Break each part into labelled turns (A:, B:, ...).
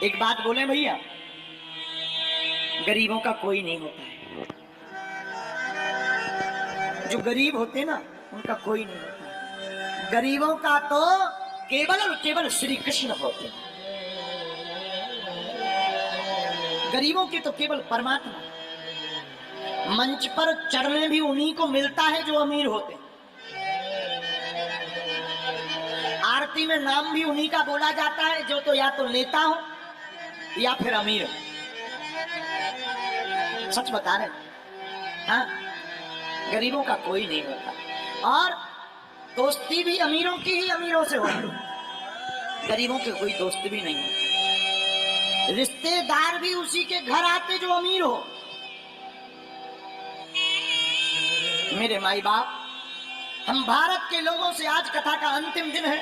A: एक बात बोले भैया, गरीबों का कोई नहीं होता है। जो गरीब होते ना उनका कोई नहीं होता है। गरीबों का तो केवल और केवल श्री कृष्ण होते हैं। गरीबों के तो केवल परमात्मा। मंच पर चढ़ने भी उन्हीं को मिलता है जो अमीर होते हैं। आरती में नाम भी उन्हीं का बोला जाता है जो तो या तो नेता हो या फिर अमीर हो। सच बता रहे, हाँ, गरीबों का कोई नहीं होता। और दोस्ती भी अमीरों की ही अमीरों से होती, गरीबों के कोई दोस्त भी नहीं होते। रिश्तेदार भी उसी के घर आते जो अमीर हो। मेरे माई बाप, हम भारत के लोगों से आज कथा का अंतिम दिन है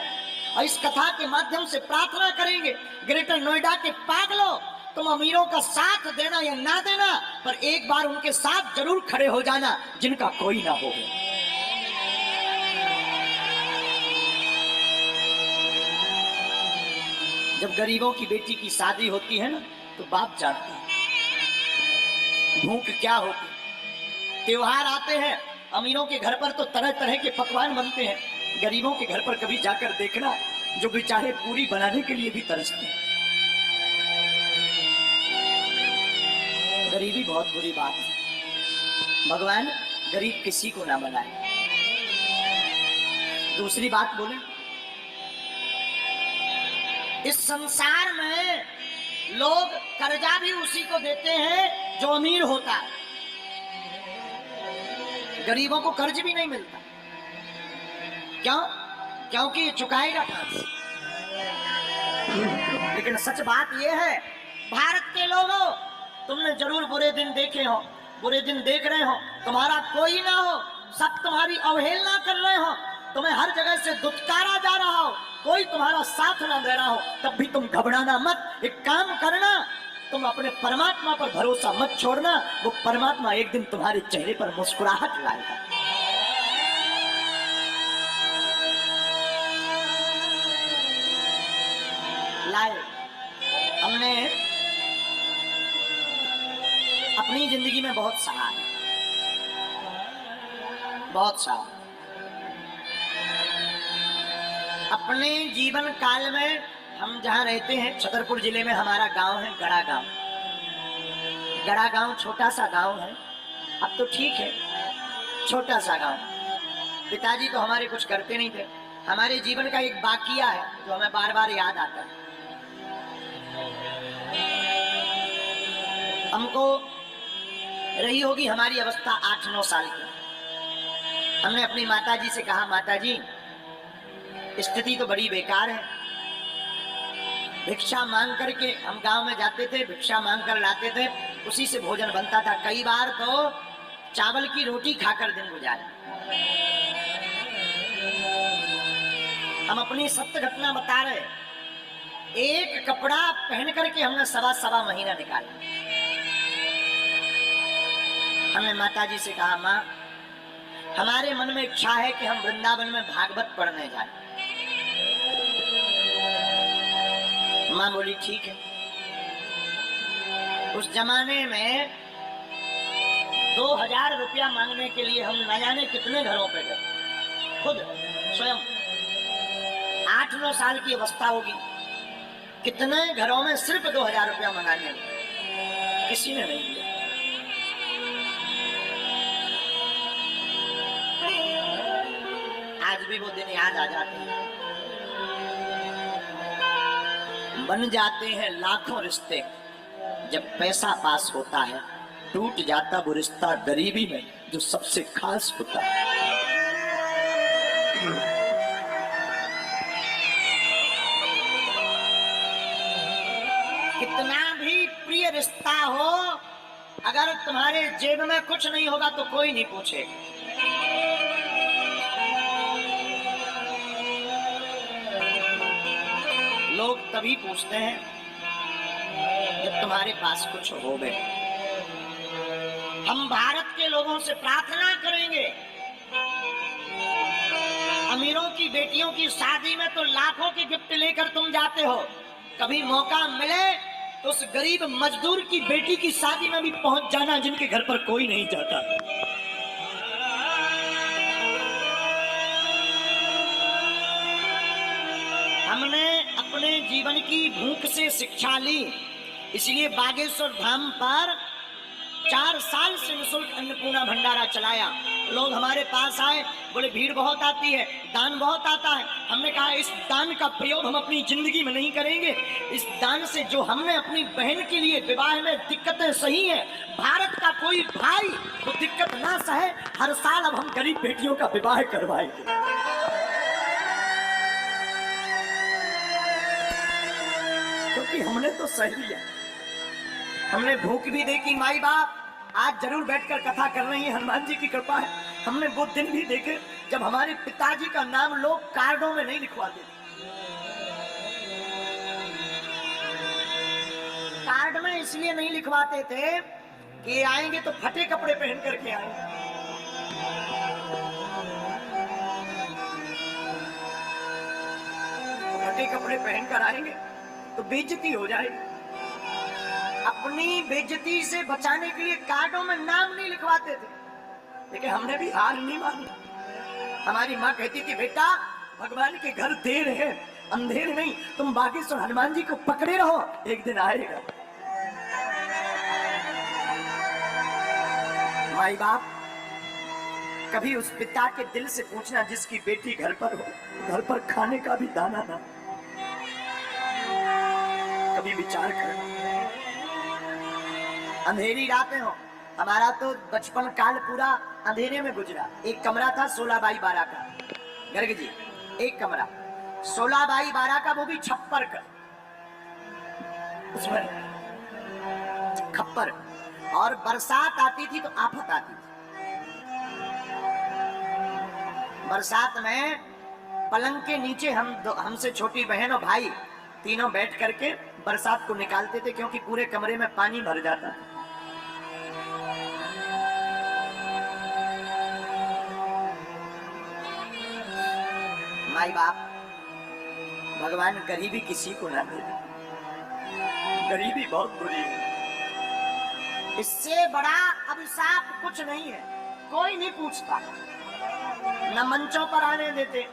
A: और इस कथा के माध्यम से प्रार्थना करेंगे, ग्रेटर नोएडा के पागलों, तुम अमीरों का साथ देना या ना देना, पर एक बार उनके साथ जरूर खड़े हो जाना जिनका कोई ना हो। जब गरीबों की बेटी की शादी होती है ना, तो बाप जानते हैं भूख क्या होती। त्योहार आते हैं, अमीरों के घर पर तो तरह तरह के पकवान बनते हैं, गरीबों के घर पर कभी जाकर देखना जो बेचारे पूरी बनाने के लिए भी तरसते हैं। गरीबी बहुत बुरी बात है, भगवान गरीब किसी को ना बनाए। दूसरी बात बोले, इस संसार में लोग कर्जा भी उसी को देते हैं जो अमीर होता है। गरीबों को कर्ज भी नहीं मिलता। क्यों? क्योंकि ये चुकाएगा कहां से। लेकिन सच बात यह है, भारत के लोगों, तुमने जरूर बुरे दिन देखे हो, बुरे दिन देख रहे हो, तुम्हारा कोई ना हो, सब तुम्हारी अवहेलना कर रहे हो, तुम्हें हर जगह से दुत्कारा जा रहा हो, कोई तुम्हारा साथ ना दे रहा हो, तब भी तुम घबराना मत। एक काम करना, तुम अपने परमात्मा पर भरोसा मत छोड़ना। वो परमात्मा एक दिन तुम्हारे चेहरे पर मुस्कुराहट लाएगा। लाए। हमने अपनी जिंदगी में बहुत सहा है, बहुत सहा। अपने जीवन काल में हम जहाँ रहते हैं, छतरपुर जिले में हमारा गांव है गड़ा गांव। गड़ा गांव छोटा सा गांव है, अब तो ठीक है, छोटा सा गांव। पिताजी तो हमारे कुछ करते नहीं थे। हमारे जीवन का एक वाकया है जो हमें बार बार याद आता है। हमको रही होगी हमारी अवस्था 8-9 साल की। हमने अपनी माताजी से कहा, माताजी स्थिति तो बड़ी बेकार है, भिक्षा मांग करके हम गांव में जाते थे, भिक्षा मांग कर लाते थे, उसी से भोजन बनता था। कई बार तो चावल की रोटी खाकर दिन गुजारे। हम अपनी सत्य घटना बता रहे। एक कपड़ा पहन करके हमने सवा महीना निकाला। हमने माताजी से कहा, माँ हमारे मन में इच्छा है कि हम वृंदावन में भागवत पढ़ने जाएं। माँ बोली ठीक है। उस जमाने में 2000 रुपया मांगने के लिए हम न जाने कितने घरों पे गए, खुद स्वयं। 8-9 साल की अवस्था होगी, कितने घरों में सिर्फ 2000 रुपया मंगाने में किसी ने नहीं दिया। आज भी वो दिन याद आ जाते हैं। बन जाते हैं लाखों रिश्ते, जब पैसा पास होता है टूट जाता वो रिश्ता गरीबी में जो सबसे खास होता है। कितना भी प्रिय रिश्ता हो, अगर तुम्हारे जेब में कुछ नहीं होगा तो कोई नहीं पूछेगा। लोग तभी पूछते हैं जब तुम्हारे पास कुछ हो गए। हम भारत के लोगों से प्रार्थना करेंगे, अमीरों की बेटियों की शादी में तो लाखों की गिफ्ट लेकर तुम जाते हो, कभी मौका मिले तो उस गरीब मजदूर की बेटी की शादी में भी पहुंच जाना जिनके घर पर कोई नहीं जाता। हमने अपने जीवन की भूख से शिक्षा ली, इसलिए बागेश्वर धाम पर 4 साल से निःशुल्क अन्नपूर्णा भंडारा चलाया। लोग हमारे पास आए, बोले भीड़ बहुत आती है, दान बहुत आता है। हमने कहा इस दान का प्रयोग हम अपनी जिंदगी में नहीं करेंगे। इस दान से जो हमने अपनी बहन के लिए विवाह में दिक्कतें सही है, भारत का कोई भाई वो दिक्कत ना सहे, हर साल अब हम गरीब बेटियों का विवाह करवाएंगे। क्योंकि हमने तो सही लिया, हमने भूख भी देखी। माई बाप आज जरूर बैठकर कथा कर रही है, हनुमान जी की कृपा है। हमने वो दिन भी देखे जब हमारे पिताजी का नाम लोग कार्डों में नहीं लिखवाते। कार्ड में इसलिए नहीं लिखवाते थे कि आएंगे तो फटे कपड़े पहन करके आएंगे। फटे कपड़े पहनकर आएंगे तो बेइज्जती हो जाएगी। अपनी बेइज्जती से बचाने के लिए कार्डों में नाम नहीं लिखवाते थे, लेकिन हमने भी हार नहीं मानी। हमारी माँ कहती थी बेटा भगवान के घर देर है अंधेर नहीं, तुम बागेश्वर हनुमान जी को पकड़े रहो, एक दिन आएगा। माई बाप कभी उस पिता के दिल से पूछना जिसकी बेटी घर पर हो, घर पर खाने का भी दाना ना, कभी विचार करना। अंधेरी रातें हो, हमारा तो बचपन काल पूरा अंधेरे में गुजरा। एक कमरा था 16 बाई 12 का, गर्ग जी एक कमरा 16 बाई 12 का, वो भी छप्पर का, उसमें खप्पर। और बरसात आती थी तो आफत आती थी। बरसात में पलंग के नीचे हमसे छोटी बहन और भाई तीनों बैठ करके बरसात को निकालते थे, क्योंकि पूरे कमरे में पानी भर जाता था। माई बाप भगवान गरीबी किसी को ना दे, गरीबी बहुत बुरी है। इससे बड़ा अभिशाप कुछ नहीं है। कोई नहीं पूछता, न मंचों पर आने देते,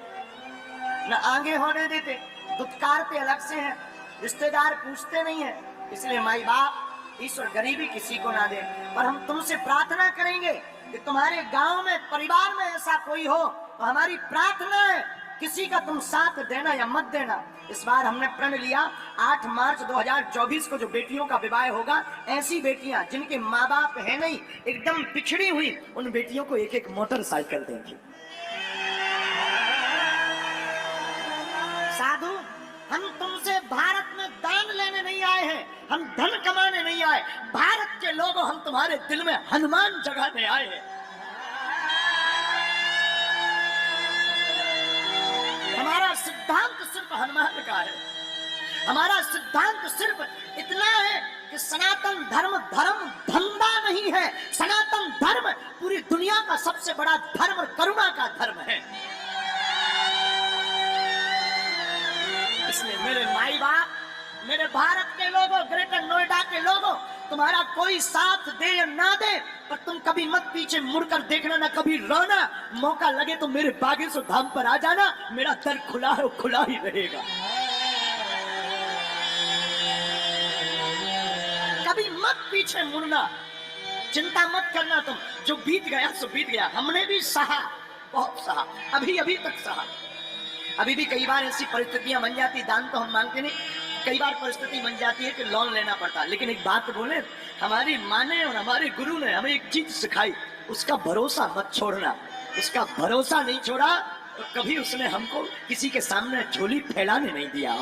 A: न आगे होने देते, दुत्कारते अलग से हैं, रिश्तेदार पूछते नहीं है। इसलिए माई बाप ईश्वर गरीबी किसी को ना दे। पर हम तुमसे प्रार्थना करेंगे कि तुम्हारे गांव में परिवार में ऐसा कोई हो तो हमारी प्रार्थना है किसी का तुम साथ देना या मत देना। इस बार हमने प्रण लिया 8 मार्च 2024 को जो बेटियों का विवाह होगा, ऐसी बेटियां जिनके माँ बाप है नहीं, एकदम पिछड़ी हुई, उन बेटियों को एक एक मोटरसाइकिल देंगे। साधु हम तुमसे भारत में दान लेने नहीं आए हैं, हम धन कमाने नहीं आए। भारत के लोगों हम तुम्हारे दिल में हनुमान जगाने आए हैं। हमारा सिद्धांत सिर्फ हनुमान का है। हमारा सिद्धांत सिर्फ इतना है कि सनातन धर्म धर्म धंधा नहीं है। सनातन धर्म पूरी दुनिया का सबसे बड़ा धर्म करुणा का धर्म है। इसलिए मेरे माई बाप, मेरे भारत के लोगों, ग्रेटर नोएडा के लोगों, तुम्हारा कोई साथ दे या ना दे, पर तुम कभी मत पीछे मुड़कर देखना, ना कभी रोना। मौका लगे तो मेरे बागेश्वर धाम पर आ जाना, मेरा दर खुला है, खुला ही रहेगा। कभी मत पीछे मुड़ना, चिंता मत करना। तुम जो बीत गया सो बीत गया। हमने भी सहा, बहुत सहा, अभी तक सहा। अभी भी कई बार ऐसी परिस्थितियां बन जाती, दान तो हम मांगते नहीं, कई बार परिस्थिति बन जाती है कि लोन लेना पड़ता। लेकिन एक बात बोले, हमारी माँ ने और हमारे गुरु ने हमें एक चीज सिखाई, उसका भरोसा मत छोड़ना। उसका भरोसा नहीं छोड़ा तो कभी उसने हमको किसी के सामने झोली फैलाने नहीं दिया।